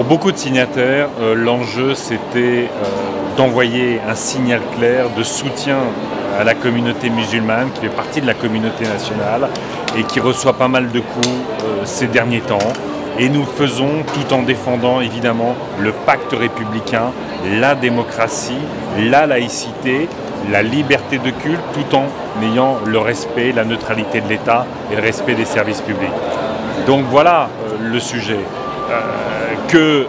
beaucoup de signataires, l'enjeu c'était d'envoyer un signal clair de soutien à la communauté musulmane qui fait partie de la communauté nationale et qui reçoit pas mal de coups ces derniers temps. Et nous le faisons tout en défendant évidemment le pacte républicain, la démocratie, la laïcité, la liberté de culte, tout en ayant le respect, la neutralité de l'État et le respect des services publics. Donc voilà le sujet. Que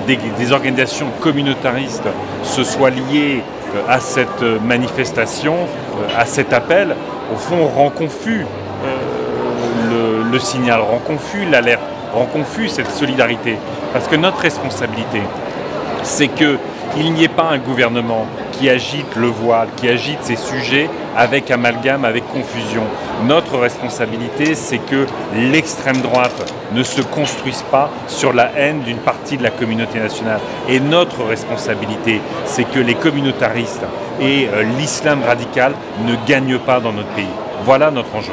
des organisations communautaristes se soient liées à cette manifestation, à cet appel, au fond rend confus le signal, rend confus l'alerte, rend confus cette solidarité. Parce que notre responsabilité, c'est qu'il n'y ait pas un gouvernement qui agite le voile, qui agite ces sujets avec amalgame, avec confusion. Notre responsabilité, c'est que l'extrême droite ne se construise pas sur la haine d'une partie de la communauté nationale. Et notre responsabilité, c'est que les communautaristes et l'islam radical ne gagnent pas dans notre pays. Voilà notre enjeu.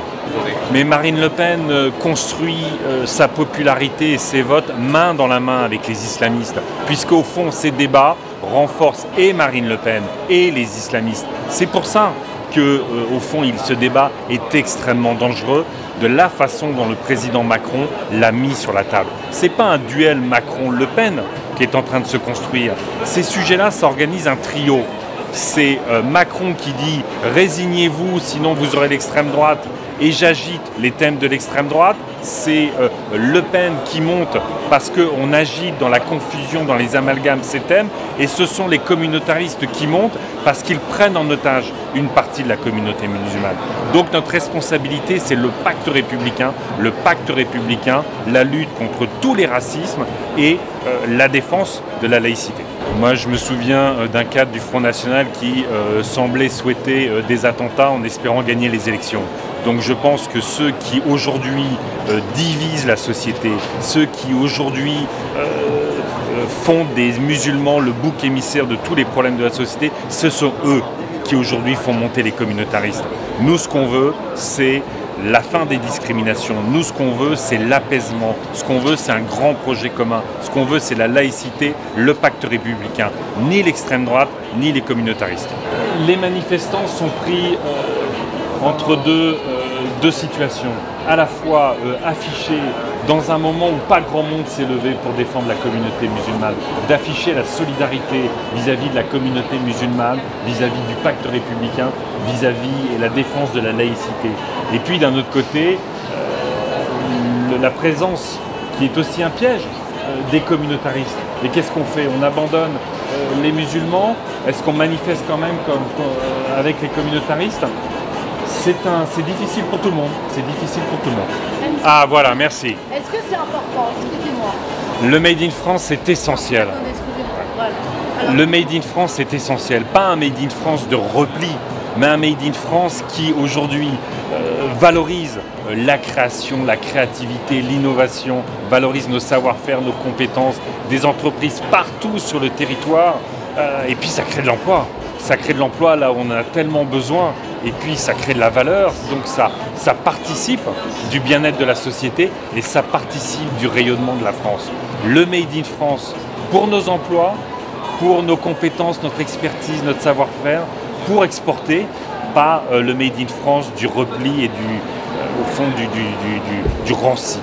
Mais Marine Le Pen construit sa popularité et ses votes main dans la main avec les islamistes, puisqu'au fond, ces débats renforcent et Marine Le Pen et les islamistes. C'est pour ça que, au fond, ce débat est extrêmement dangereux de la façon dont le président Macron l'a mis sur la table. Ce n'est pas un duel Macron-Le Pen qui est en train de se construire. Ces sujets-là s'organisent un trio. C'est Macron qui dit « résignez-vous, sinon vous aurez l'extrême droite » et j'agite les thèmes de l'extrême droite. C'est Le Pen qui monte parce qu'on agite dans la confusion, dans les amalgames ces thèmes. Et ce sont les communautaristes qui montent parce qu'ils prennent en otage une partie de la communauté musulmane. Donc notre responsabilité, c'est le pacte républicain, la lutte contre tous les racismes et la défense de la laïcité. Moi, je me souviens d'un cadre du Front National qui semblait souhaiter des attentats en espérant gagner les élections. Donc je pense que ceux qui aujourd'hui divisent la société, ceux qui aujourd'hui font des musulmans le bouc émissaire de tous les problèmes de la société, ce sont eux qui aujourd'hui font monter les communautaristes. Nous, ce qu'on veut, c'est la fin des discriminations. Nous, ce qu'on veut, c'est l'apaisement. Ce qu'on veut, c'est un grand projet commun. Ce qu'on veut, c'est la laïcité, le pacte républicain. Ni l'extrême droite, ni les communautaristes. Les manifestants sont pris entre deux situations. À la fois afficher dans un moment où pas grand monde s'est levé pour défendre la communauté musulmane, d'afficher la solidarité vis-à-vis de la communauté musulmane, vis-à-vis du pacte républicain, vis-à-vis et la défense de la laïcité. Et puis d'un autre côté, la présence qui est aussi un piège des communautaristes. Et qu'est-ce qu'on fait? On abandonne les musulmans? Est-ce qu'on manifeste quand même avec les communautaristes? C'est difficile pour tout le monde. C'est difficile pour tout le monde. Ah voilà, merci. Est-ce que c'est important? Expliquez-moi. Le Made in France est essentiel. Attendez, excusez-moi. Voilà. Le Made in France est essentiel. Pas un Made in France de repli, mais un Made in France qui aujourd'hui valorise la création, la créativité, l'innovation, valorise nos savoir-faire, nos compétences, des entreprises partout sur le territoire. Et puis ça crée de l'emploi. Ça crée de l'emploi là où on en a tellement besoin. Et puis ça crée de la valeur, donc ça participe du bien-être de la société et ça participe du rayonnement de la France. Le Made in France, pour nos emplois, pour nos compétences, notre expertise, notre savoir-faire, pour exporter, pas le Made in France du repli et au fond du ranci.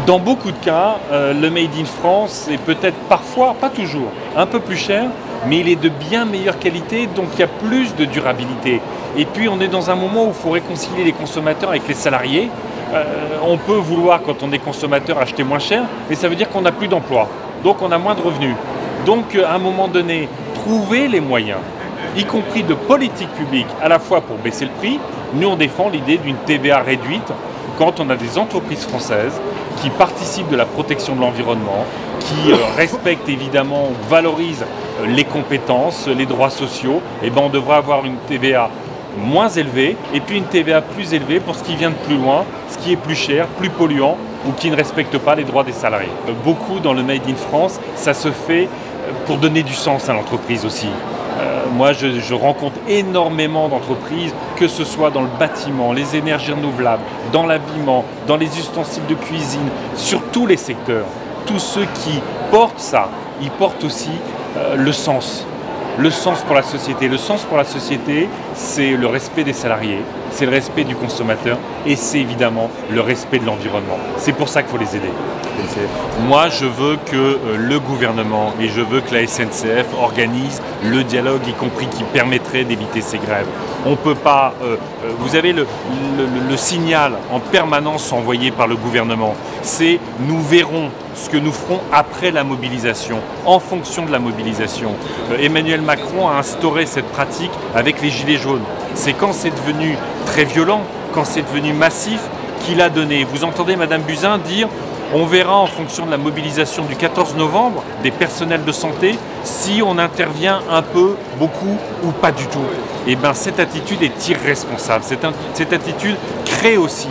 Dans beaucoup de cas, le Made in France est peut-être parfois, pas toujours, un peu plus cher, mais il est de bien meilleure qualité, donc il y a plus de durabilité. Et puis on est dans un moment où il faut réconcilier les consommateurs avec les salariés. On peut vouloir, quand on est consommateur, acheter moins cher, mais ça veut dire qu'on n'a plus d'emploi, donc on a moins de revenus. Donc à un moment donné, trouver les moyens, y compris de politique publique, à la fois pour baisser le prix. Nous on défend l'idée d'une TVA réduite quand on a des entreprises françaises qui participent de la protection de l'environnement, qui respectent évidemment, valorisent les compétences, les droits sociaux, et ben on devrait avoir une TVA moins élevée et puis une TVA plus élevée pour ce qui vient de plus loin, ce qui est plus cher, plus polluant ou qui ne respecte pas les droits des salariés. Beaucoup dans le Made in France, ça se fait pour donner du sens à l'entreprise aussi. Moi, je rencontre énormément d'entreprises, que ce soit dans le bâtiment, les énergies renouvelables, dans l'habillement, dans les ustensiles de cuisine, sur tous les secteurs. Tous ceux qui porte ça, il porte aussi le sens. Le sens pour la société. Le sens pour la société, c'est le respect des salariés, c'est le respect du consommateur et c'est évidemment le respect de l'environnement. C'est pour ça qu'il faut les aider. Moi, je veux que le gouvernement et je veux que la SNCF organise le dialogue, y compris qui permettrait d'éviter ces grèves. On ne peut pas... vous avez le signal en permanence envoyé par le gouvernement. C'est « nous verrons ce que nous ferons après la mobilisation, en fonction de la mobilisation ». Emmanuel Macron a instauré cette pratique avec les Gilets jaunes. C'est quand c'est devenu très violent, quand c'est devenu massif, qu'il a donné. Vous entendez Madame Buzyn dire « on verra en fonction de la mobilisation du 14 novembre des personnels de santé si on intervient un peu, beaucoup ou pas du tout ». Eh bien cette attitude est irresponsable. Cette attitude crée aussi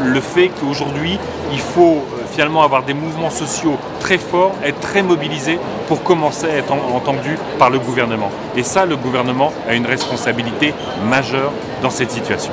le fait qu'aujourd'hui, il faut finalement avoir des mouvements sociaux très forts, être très mobilisés pour commencer à être entendu par le gouvernement. Et ça, le gouvernement a une responsabilité majeure dans cette situation.